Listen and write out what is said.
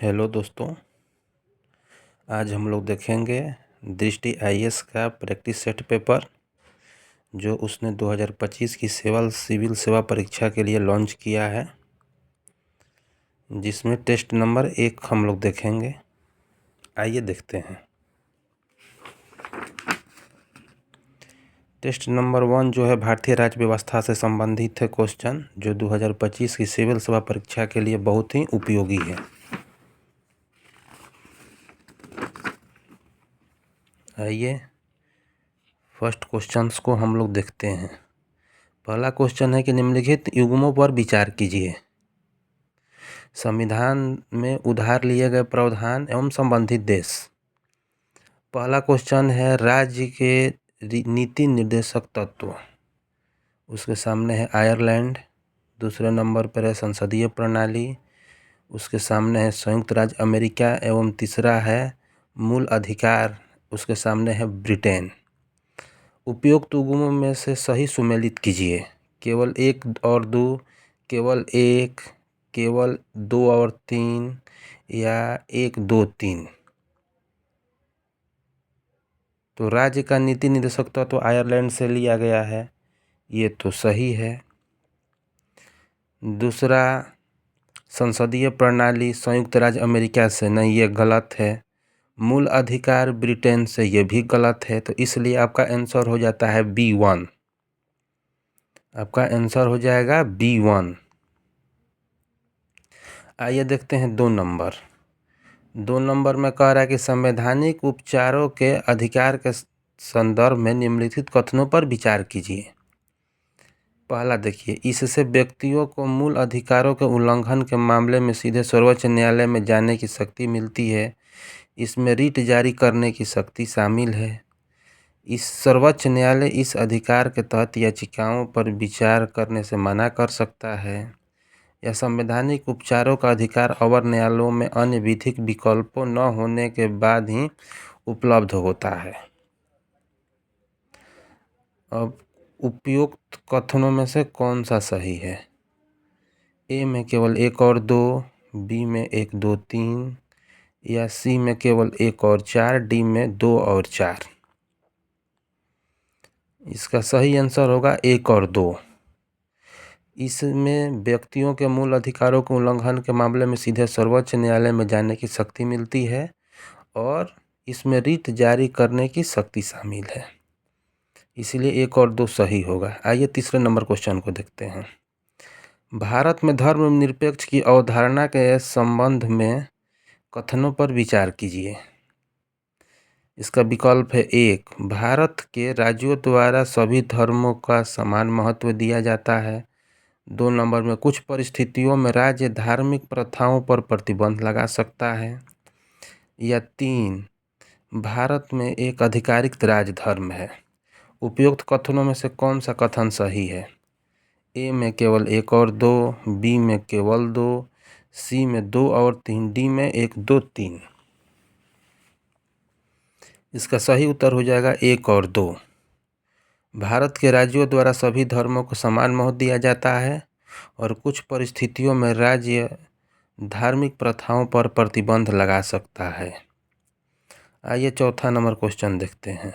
Hello दोस्तों, आज हम लोग देखेंगे दृष्टि आईएएस का प्रैक्टिस सेट पेपर जो उसने 2025 की सिविल सेवा परीक्षा के लिए लॉन्च किया है, जिसमें टेस्ट नंबर 1 हम लोग देखेंगे। आइए देखते हैं। टेस्ट नंबर 1 जो है भारतीय राज्य व्यवस्था से संबंधित है क्वेश्चन, जो 2025 की सिविल सेवा परीक्षा के लिए बहुत ही उपयोगी है। आइए फर्स्ट क्वेश्चंस को हम लोग देखते हैं। पहला क्वेश्चन है कि निम्नलिखित युग्मों पर विचार कीजिए। संविधान में उधार लिए गए प्रावधान एवं संबंधित देश। पहला क्वेश्चन है राज्य के नीति निर्देशक तत्व, उसके सामने है आयरलैंड। दूसरे नंबर पर है संसदीय प्रणाली, उसके सामने है संयुक्त राज्य अमेरिका। एवं तीसरा है मूल अधिकार, उसके सामने है ब्रिटेन। उपयुक्त युग्मों में से सही सुमेलित कीजिए। केवल 1 और 2, केवल 1, केवल 2 और 3 या 1, 2, 3। तो राज्य का नीति निर्देशक तो आयरलैंड से लिया गया है, ये तो सही है। दूसरा संसदीय प्रणाली संयुक्त राज्य अमेरिका से, नहीं, ये गलत है। मूल अधिकार ब्रिटेन से, ये भी गलत है। तो इसलिए आपका आंसर हो जाता है B1। आपका आंसर हो जाएगा B1। आइए देखते हैं 2 नंबर। 2 नंबर में कह रहा है कि संवैधानिक उपचारों के अधिकार के संदर्भ में निम्नलिखित कथनों पर विचार कीजिए। पहला देखिए, इससे व्यक्तियों को मूल अधिकारों के उल्लंघन के मामले में सीधे सर्वोच्च न्यायालय में जाने की शक्ति मिलती है। इसमें रिट जारी करने की शक्ति शामिल है। इस सर्वोच्च न्यायालय इस अधिकार के तहत याचिकाओं पर विचार करने से मना कर सकता है। यह संवैधानिक उपचारों का अधिकार अवर न्यायालयों में अन्य विधिक विकल्पों न होने के बाद ही उपलब्ध होता है। अब उपयुक्त कथनों में से कौन सा सही है? ए में केवल 1 और 2, बी में 1, 2, 3 या सी में केवल 1 और 4, डी में 2 और 4। इसका सही आंसर होगा 1 और 2। इसमें व्यक्तियों के मूल अधिकारों के उल्लंघन के मामले में सीधे सर्वोच्च न्यायालय में जाने की शक्ति मिलती है और इसमें रिट जारी करने की शक्ति शामिल है। इसलिए 1 और 2 सही होगा। आइए तीसरे नंबर क्वेश्चन को देखते हैं। भारत में धर्मनिरपेक्ष की अवधारणा के संबंध में कथनों पर विचार कीजिए। इसका विकल्प है 1, भारत के राज्यों द्वारा सभी धर्मों का समान महत्व दिया जाता है। 2 नंबर में कुछ परिस्थितियों में राज्य धार्मिक प्रथाओं पर प्रतिबंध लगा सकता है। या 3, भारत में एक आधिकारिक राजधर्म है। उपयुक्त कथनों में से कौन सा कथन सही है? ए में केवल 1 और 2, बी में केवल 2, सी में 2 और 3, डी में 1, 2, 3। इसका सही उत्तर हो जाएगा 1 और 2। भारत के राज्यों द्वारा सभी धर्मों को समान महत्व दिया जाता है और कुछ परिस्थितियों में राज्य धार्मिक प्रथाओं पर प्रतिबंध लगा सकता है। आइए चौथा नंबर क्वेश्चन देखते हैं।